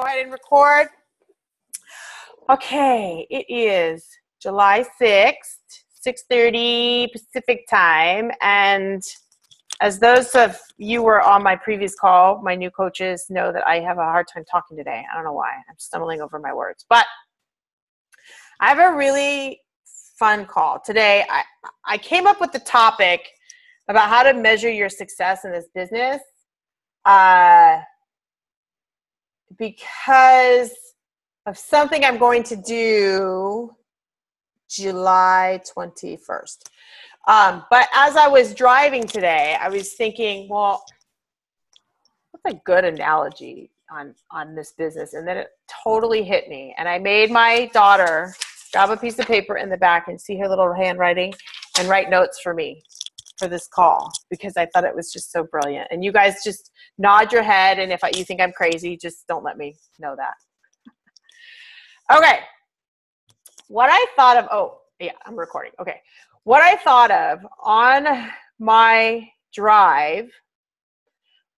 go ahead and record. Okay, it is July 6th, 6:30 Pacific time. And as those of you who were on my previous call, my new coaches know that I have a hard time talking today. I don't know why. I'm stumbling over my words. But I have a really fun call. Today, I came up with the topic about how to measure your success in this business because of something I'm going to do July 21st. But as I was driving today, I was thinking, well, what's a good analogy on this business? And then it totally hit me. And I made my daughter grab a piece of paper in the back and see her little handwriting and write notes for me for this call because I thought it was just so brilliant. And you guys just nod your head, and if you think I'm crazy, just don't let me know that. Okay. What I thought of, oh, yeah, I'm recording. Okay. What I thought of on my drive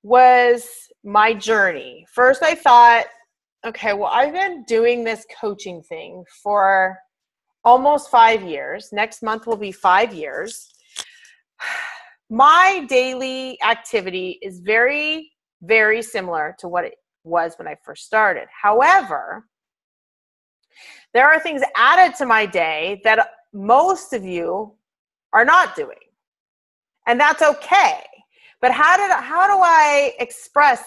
was my journey. First, I thought, okay, well, I've been doing this coaching thing for almost 5 years. Next month will be 5 years. My daily activity is very, very similar to what it was when I first started. However, there are things added to my day that most of you are not doing. And that's okay. But how do I express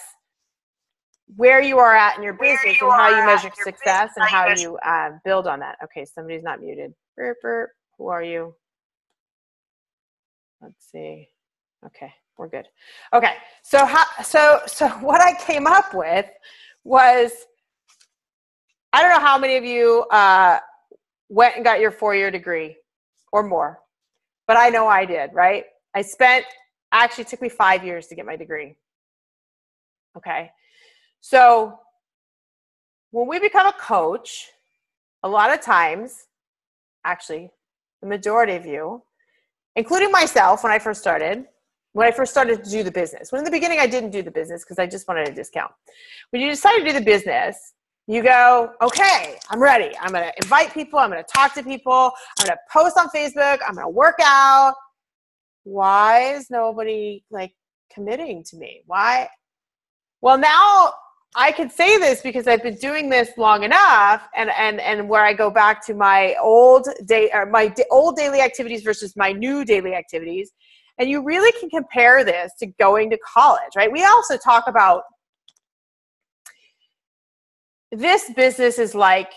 where you are at in your business and how you measure success and how you build on that? Okay, somebody's not muted. Burp, burp. Who are you? Let's see. Okay, we're good. Okay, so what I came up with was, I don't know how many of you went and got your 4-year degree or more, but I know I did, right? Actually it took me 5 years to get my degree. Okay. So when we become a coach, a lot of times, actually the majority of you, including myself when I first started to do the business. When in the beginning I didn't do the business because I just wanted a discount. When you decide to do the business, you go, okay, I'm ready. I'm going to invite people. I'm going to talk to people. I'm going to post on Facebook. I'm going to work out. Why is nobody committing to me? Why? Well, now I can say this because I've been doing this long enough, and where I go back to my old daily activities versus my new daily activities. And you really can compare this to going to college, right? We also talk about this business is like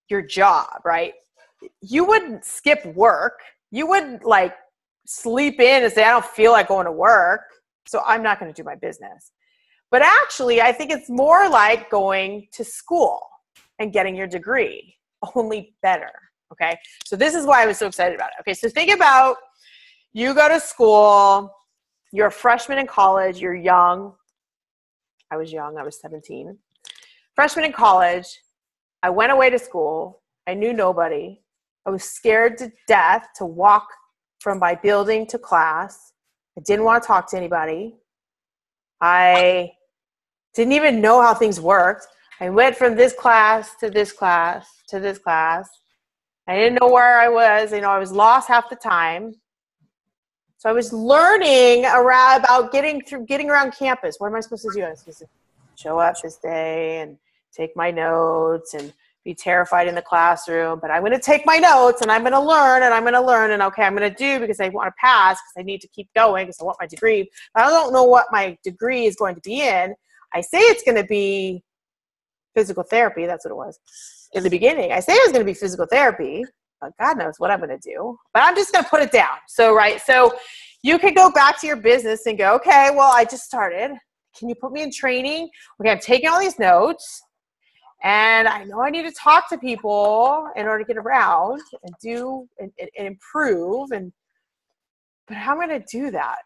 your job, right? You wouldn't skip work. You wouldn't sleep in and say, I don't feel like going to work, so I'm not going to do my business. But actually, I think it's more like going to school and getting your degree, only better, okay? So this is why I was so excited about it. Okay, so think about you go to school, you're a freshman in college, you're young. I was young, I was 17. Freshman in college, I went away to school. I knew nobody. I was scared to death to walk from my building to class. I didn't want to talk to anybody. I didn't even know how things worked. I went from this class to this class to this class. I didn't know where I was. I was lost half the time. So I was learning about getting around campus. What am I supposed to do? I'm supposed to show up this day and take my notes and be terrified in the classroom, but I'm going to take my notes and I'm going to learn and I'm going to learn and okay, I'm going to do because I want to pass because I need to keep going because I want my degree. But I don't know what my degree is going to be in. I say it's going to be physical therapy. That's what it was in the beginning. I say it was going to be physical therapy, but God knows what I'm going to do. But I'm just going to put it down. So you could go back to your business and go, okay, well, I just started. Can you put me in training? Okay, I'm taking all these notes. And I know I need to talk to people in order to get around and do and improve. But how am I going to do that?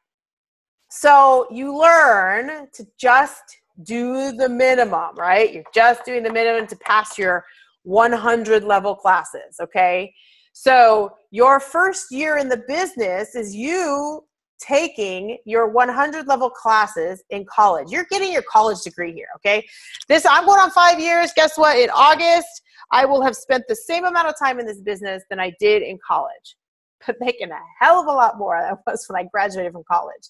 So you learn to just do the minimum, right? You're just doing the minimum to pass your 100 level classes, okay? So your first year in the business is you taking your 100 level classes in college. You're getting your college degree here, okay? I'm going on 5 years. Guess what? In August, I will have spent the same amount of time in this business than I did in college, but making a hell of a lot more than I was when I graduated from college.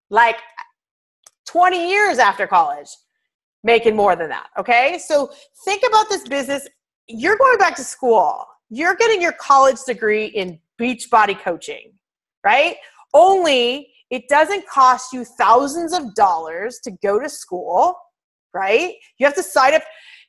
Like 20 years after college, making more than that, okay? So think about this business. You're going back to school. You're getting your college degree in Beachbody Coaching, right? Only it doesn't cost you thousands of dollars to go to school, right? You have to sign up.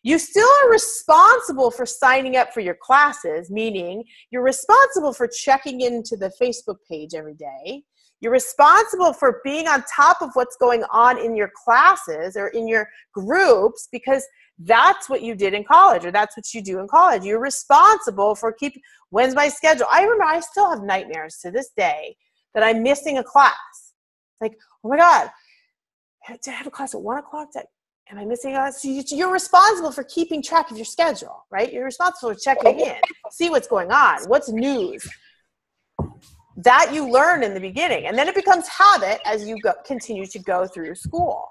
You still are responsible for signing up for your classes, meaning you're responsible for checking into the Facebook page every day. You're responsible for being on top of what's going on in your classes or in your groups, because that's what you did in college, or that's what you do in college. You're responsible for when's my schedule? I remember I still have nightmares to this day that I'm missing a class. Like, oh my God, I have a class at 1 o'clock. Am I missing a class? So you're responsible for keeping track of your schedule, right? You're responsible for checking in, see what's going on, what's news. That you learn in the beginning, and then it becomes habit as you continue to go through school.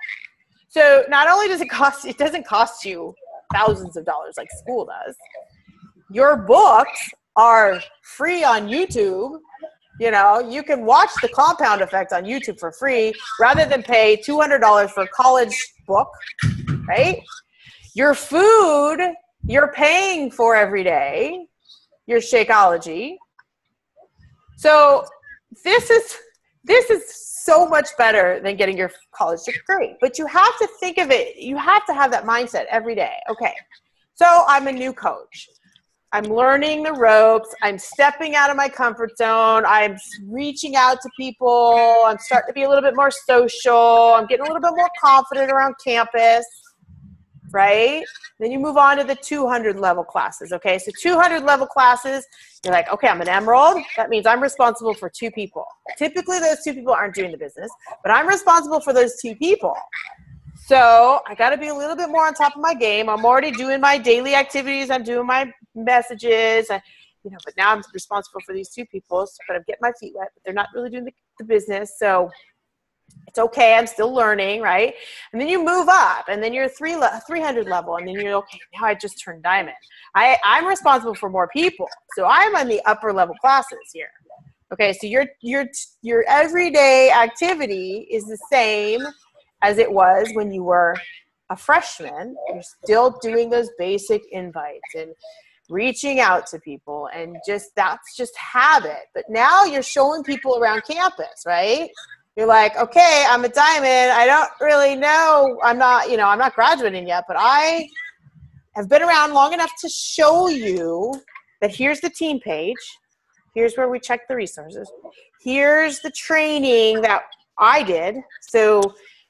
So not only does it doesn't cost you thousands of dollars like school does. Your books are free on YouTube. You know, you can watch The Compound Effect on YouTube for free rather than pay $200 for a college book, right? Your food, you're paying for every day, your Shakeology. So this is so much better than getting your college degree. But you have to think of it, you have to have that mindset every day. Okay, so I'm a new coach. I'm learning the ropes. I'm stepping out of my comfort zone. I'm reaching out to people. I'm starting to be a little bit more social. I'm getting a little bit more confident around campus, right? Then you move on to the 200 level classes, okay? So 200 level classes, you're like, okay, I'm an emerald. That means I'm responsible for 2 people. Typically, those 2 people aren't doing the business, but I'm responsible for those 2 people. So I got to be a little bit more on top of my game. I'm already doing my daily activities. I'm doing my messages, but now I'm responsible for these 2 people, but I'm getting my feet wet, but they're not really doing the business. So it's okay. I'm still learning, right? And then you move up, and then you're 300 level, and then you're okay. Now I just turned diamond. I'm responsible for more people, so I'm on the upper level classes here. Okay, so your everyday activity is the same as it was when you were a freshman. You're still doing those basic invites and reaching out to people, and that's just habit. But now you're showing people around campus, right? You're like, okay, I'm a diamond. I don't really know. I'm not graduating yet, but I have been around long enough to show you that here's the team page. Here's where we check the resources. Here's the training that I did. So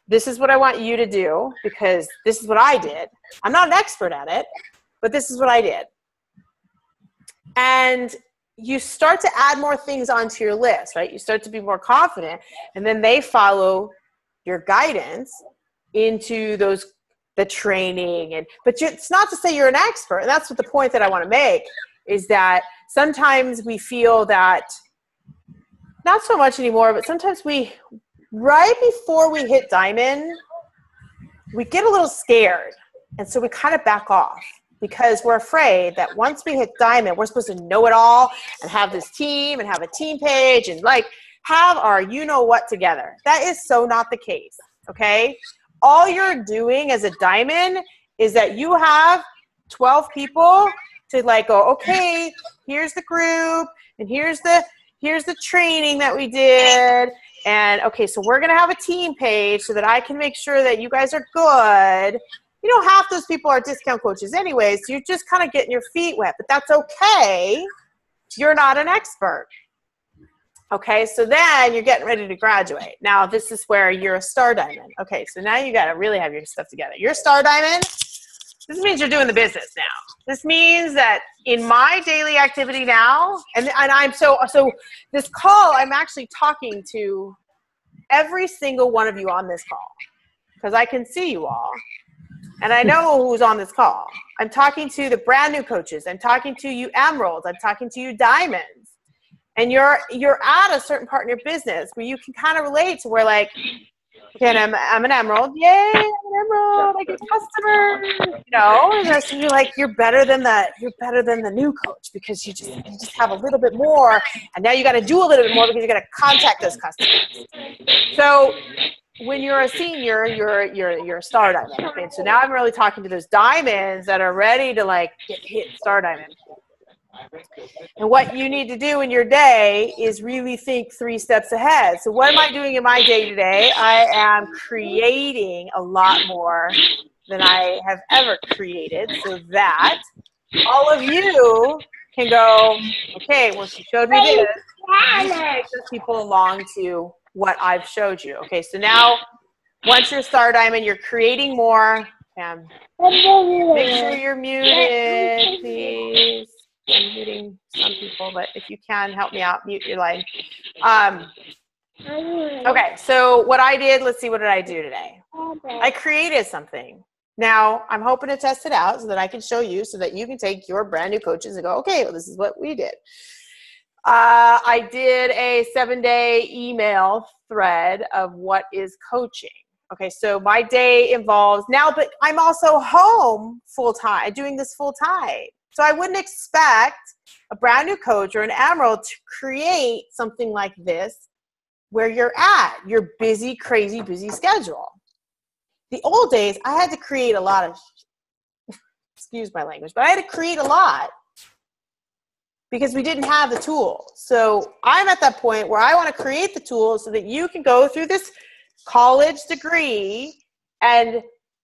this is what I want you to do, because this is what I did. I'm not an expert at it, but this is what I did. And you start to add more things onto your list, right? You start to be more confident, and then they follow your guidance into the training. But it's not to say you're an expert. And that's what the point that I want to make is that sometimes we feel that, not so much anymore, but sometimes right before we hit diamond, we get a little scared. And so we kind of back off, because we're afraid that once we hit diamond, we're supposed to know it all and have this team and have a team page and have our you-know-what together. That is so not the case, okay? All you're doing as a diamond is that you have 12 people to go, okay, here's the group, and here's the training that we did. And okay, so we're going to have a team page so that I can make sure that you guys are good. Half those people are discount coaches anyway, so you're just kind of getting your feet wet, but that's okay. You're not an expert. Okay, so then you're getting ready to graduate. Now, this is where you're a star diamond. Okay, so now you got to really have your stuff together. You're a star diamond. This means you're doing the business now. This means that in my daily activity now, and I'm so this call, I'm actually talking to every single one of you on this call, because I can see you all. And I know who's on this call. I'm talking to the brand new coaches. I'm talking to you emeralds. I'm talking to you diamonds. and you're at a certain part in your business where you can kind of relate to where like, okay, and I'm an emerald. Yay, I'm an emerald. I get customers. You know, and so you're like, you're better than the new coach because you just have a little bit more, and now you got to do a little bit more because you got to contact those customers. So when you're a senior, you're a star diamond. Okay, so now I'm really talking to those diamonds that are ready to like hit star diamond. And what you need to do in your day is really think 3 steps ahead. So what am I doing in my day today? I am creating a lot more than I have ever created so that all of you can go, okay, well, she showed me this. You can take those people along to what I've showed you. Okay, so now once you're star diamond, you're creating more. Make sure you're muted, please. I'm muting some people, but if you can help me out, mute your line. Okay, so what I did, let's see, what did I do today? I created something. Now, I'm hoping to test it out so that I can show you so that you can take your brand new coaches and go, okay, well, this is what we did. I did a 7-day email thread of what is coaching. Okay, so my day involves now, but I'm also home full-time, doing this full-time. So I wouldn't expect a brand new coach or an emerald to create something like this where you're at, your busy, crazy, busy schedule. The old days, I had to create a lot of, excuse my language, but I had to create a lot because we didn't have the tools. So I'm at that point where I want to create the tools so that you can go through this college degree and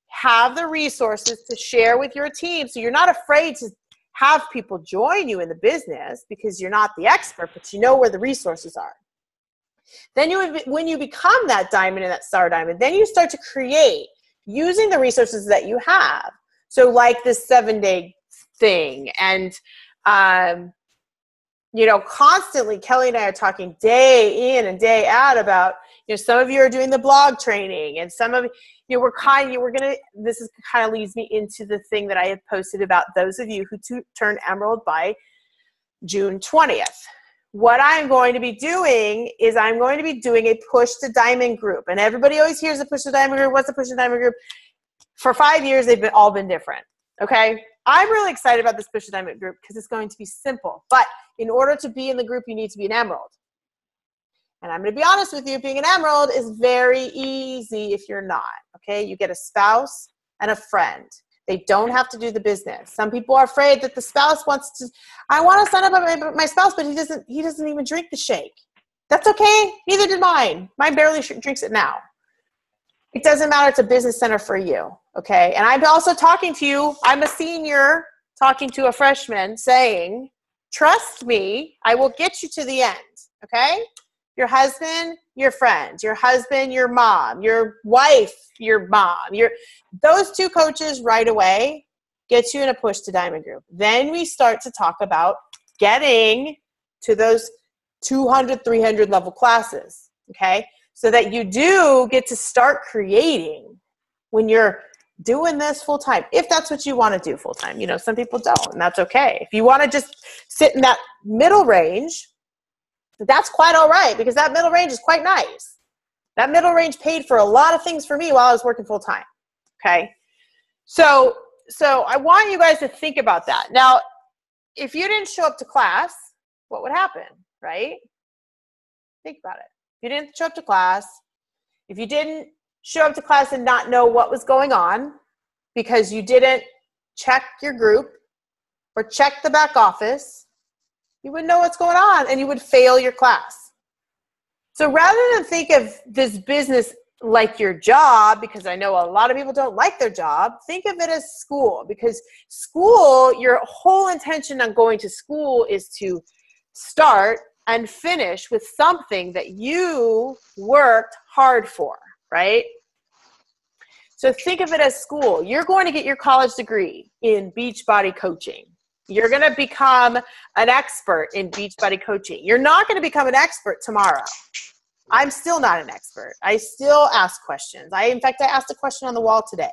have the resources to share with your team. So you're not afraid to have people join you in the business because you're not the expert, but you know where the resources are. Then when you become that diamond and that star diamond, then you start to create using the resources that you have. So like this 7-day thing and, you know, constantly Kelly and I are talking day in and day out about, you know, some of you are doing the blog training and some of you know, this is kind of leads me into the thing that I have posted about those of you who turn emerald by June 20th. What I'm going to be doing is I'm going to be doing a push to diamond group. And everybody always hears the push to diamond group. What's the push to diamond group? For 5 years, they've all been different. Okay. I'm really excited about this push to diamond group because it's going to be simple. But in order to be in the group, you need to be an emerald. And I'm going to be honest with you, being an emerald is very easy if you're not, okay? You get a spouse and a friend. They don't have to do the business. Some people are afraid that the spouse wants to, I want to sign up with my spouse, but he doesn't even drink the shake. That's okay. Neither did mine. Mine barely drinks it now. It doesn't matter. It's a business center for you, okay? And I'm also talking to you. I'm a senior talking to a freshman saying, trust me, I will get you to the end, okay? Your husband, your friend, your husband, your mom, your wife, your mom, those 2 coaches right away get you in a push to diamond group. Then we start to talk about getting to those 200, 300 level classes, okay? So that you do get to start creating when you're doing this full time, if that's what you want to do full time. You know, some people don't, and that's okay. If you want to just sit in that middle range, that's quite all right because that middle range is quite nice. That middle range paid for a lot of things for me while I was working full time. Okay. So I want you guys to think about that. Now, if you didn't show up to class, what would happen, right? Think about it. If you didn't show up to class, if you didn't show up to class and not know what was going on because you didn't check your group or check the back office, you wouldn't know what's going on and you would fail your class. So rather than think of this business like your job, because I know a lot of people don't like their job, think of it as school, because school, your whole intention on going to school is to start and finish with something that you worked hard for, right? So think of it as school. You're going to get your college degree in Beachbody Coaching. You're going to become an expert in Beachbody Coaching. You're not going to become an expert tomorrow. I'm still not an expert. I still ask questions. In fact, I asked a question on the wall today.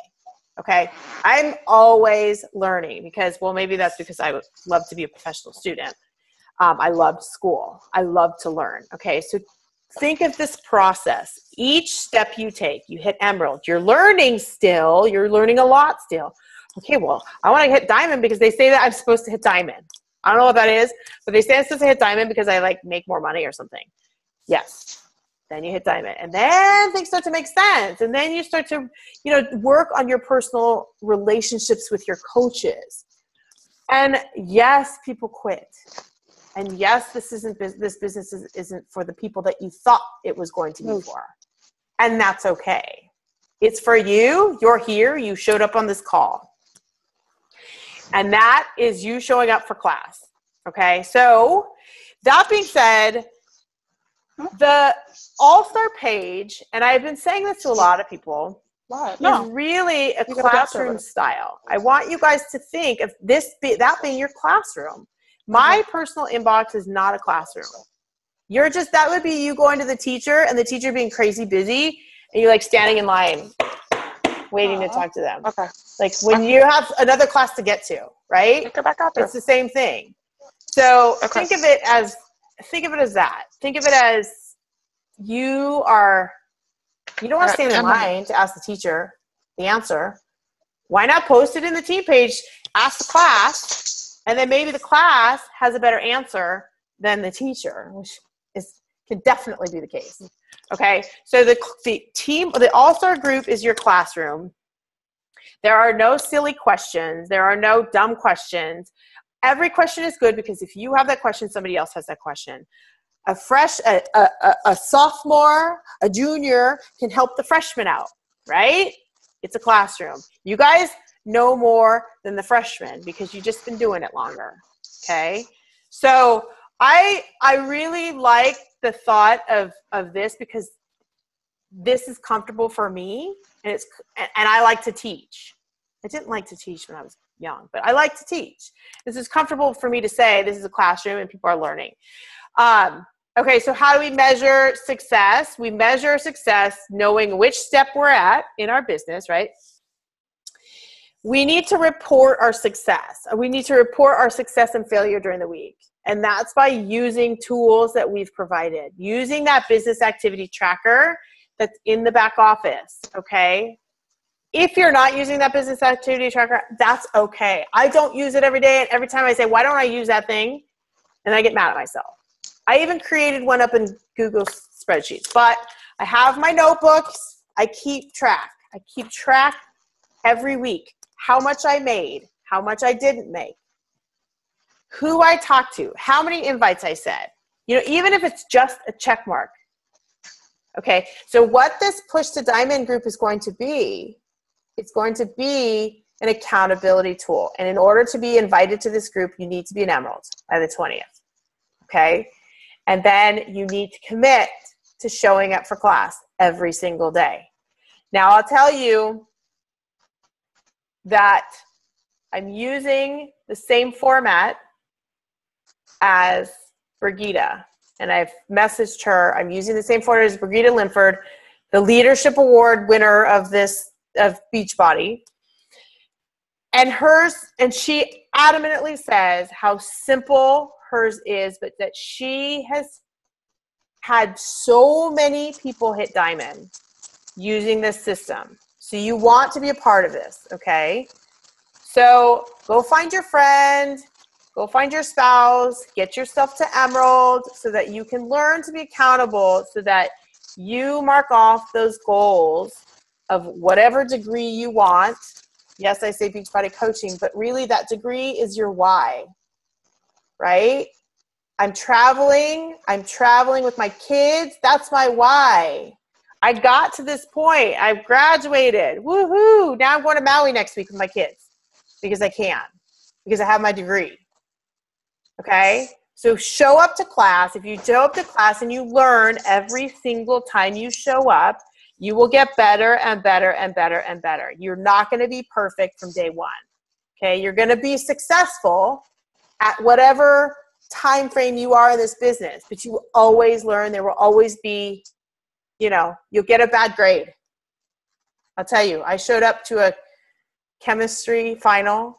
Okay. I'm always learning because, well, maybe that's because I would love to be a professional student. I loved school. I loved to learn. Okay, so think of this process. Each step you take, you hit emerald. You're learning still. You're learning a lot still. Okay, well, I want to hit diamond because they say that I'm supposed to hit diamond. I don't know what that is, but they say I'm supposed to hit diamond because I like make more money or something. Yes. Then you hit diamond. And then things start to make sense. And then you start to, work on your personal relationships with your coaches. And yes, people quit. And yes, this business isn't for the people that you thought it was going to be for. And that's okay. It's for you. You're here. You showed up on this call. And that is you showing up for class. Okay. So that being said, the All-Star page, and I've been saying this to a lot of people, is really a classroom style. I want you guys to think of that being your classroom. My personal inbox is not a classroom. That would be you going to the teacher and the teacher being crazy busy and you like standing in line waiting to talk to them. Okay. Like when you have another class to get to, right? Get back out there. It's the same thing. So think of it as that. Think of it as you don't want to stand in line to ask the teacher the answer. Why not post it in the team page, ask the class, and then maybe the class has a better answer than the teacher, which can definitely be the case. Okay, so the All-Star group is your classroom. There are no silly questions. There are no dumb questions. Every question is good because if you have that question, somebody else has that question. A sophomore, a junior can help the freshman out, right? It's a classroom. You guys know more than the freshmen because you've just been doing it longer, okay? So I really like the thought of this because this is comfortable for me, and I like to teach. I didn't like to teach when I was young, but I like to teach. This is comfortable for me to say this is a classroom and people are learning. Okay, so how do we measure success? We measure success knowing which step we're at in our business, right? We need to report our success. We need to report our success and failure during the week. And that's by using tools that we've provided, using that business activity tracker that's in the back office, okay? If you're not using that business activity tracker, that's okay. I don't use it every day, and every time I say, why don't I use that thing? And I get mad at myself. I even created one up in Google spreadsheets, but I have my notebooks. I keep track. I keep track every week. How much I made, how much I didn't make, who I talked to, how many invites I said, even if it's just a check mark. Okay, so what this Push to Diamond group is going to be, it's going to be an accountability tool. And in order to be invited to this group, you need to be an emerald by the 20th. Okay, and then you need to commit to showing up for class every single day. Now, I'll tell you that I'm using the same format as Brigitte, and I've messaged her. I'm using the same format as Brigitte Linford, the leadership award winner of Beachbody, and she adamantly says how simple hers is, but that she has had so many people hit diamond using this system. So you want to be a part of this, okay? So go find your friend, go find your spouse, get yourself to Emerald so that you can learn to be accountable, so that you mark off those goals of whatever degree you want. Yes, I say Beachbody Coaching, but really that degree is your why, right? I'm traveling with my kids. That's my why. I got to this point. I've graduated. Woohoo! Now I'm going to Maui next week with my kids because I can, because I have my degree. Okay? So show up to class. If you show up to class and you learn every single time you show up, you will get better and better and better and better. You're not going to be perfect from day one. Okay? You're going to be successful at whatever time frame you are in this business, but you will always learn. There will always be, you'll get a bad grade. I'll tell you, I showed up to a chemistry final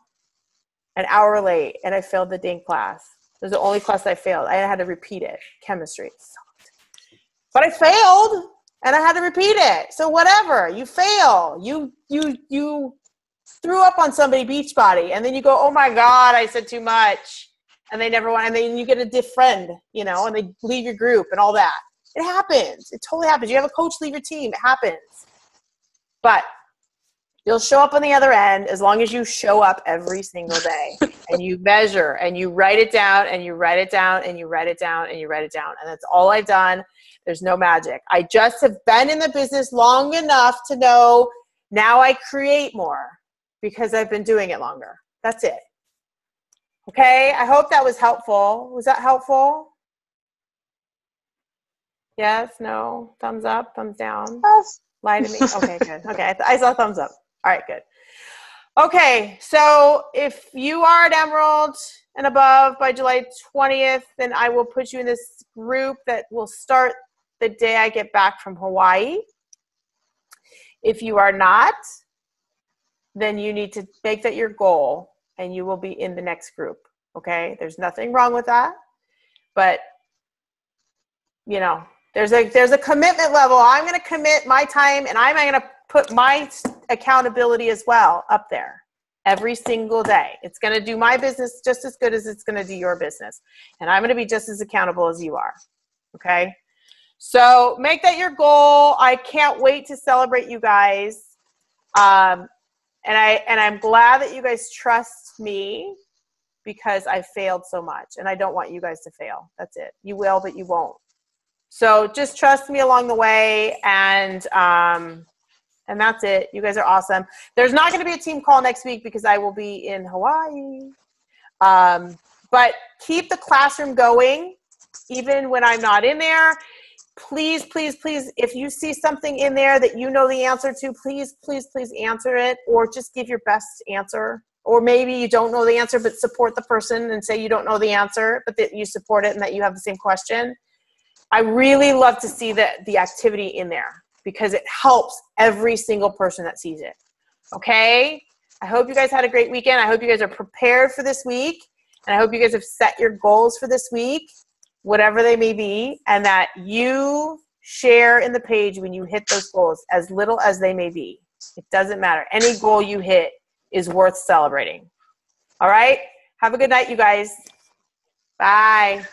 an hour late and I failed the dang class. was the only class I failed. I had to repeat it. Chemistry. It sucked. But I failed and I had to repeat it. So whatever, you fail. You threw up on somebody, Beachbody, and then you go, oh my God, I said too much. And they never want, and then you get a diff friend, you know, and they leave your group and all that. It happens. It totally happens. You have a coach leave your team. It happens. But you'll show up on the other end as long as you show up every single day and you measure and you write it down and you write it down and you write it down and you write it down. And that's all I've done. There's no magic. I just have been in the business long enough to know now I create more because I've been doing it longer. That's it. Okay. I hope that was helpful. Was that helpful? Yes, no, thumbs up, thumbs down. Yes. Lie to me. Okay, good. Okay, I saw thumbs up. All right, good. Okay, so if you are at Emerald and above by July 20th, then I will put you in this group that will start the day I get back from Hawaii. If you are not, then you need to make that your goal and you will be in the next group. Okay, there's nothing wrong with that, but you know, there's a commitment level. I'm going to commit my time and I'm going to put my accountability as well up there every single day. It's going to do my business just as good as it's going to do your business. And I'm going to be just as accountable as you are. Okay. So make that your goal. I can't wait to celebrate you guys. And I'm glad that you guys trust me because I failed so much and I don't want you guys to fail. That's it. You will, but you won't. So just trust me along the way, and that's it. You guys are awesome. There's not going to be a team call next week because I will be in Hawaii. But keep the classroom going, even when I'm not in there. Please, please, please, if you see something in there that you know the answer to, please, please, please answer it, or just give your best answer. Or maybe you don't know the answer, but support the person and say you don't know the answer, but that you support it and that you have the same question. I really love to see the activity in there because it helps every single person that sees it. Okay? I hope you guys had a great weekend. I hope you guys are prepared for this week. And I hope you guys have set your goals for this week, whatever they may be, and that you share in the page when you hit those goals, as little as they may be. It doesn't matter. Any goal you hit is worth celebrating. All right? Have a good night, you guys. Bye.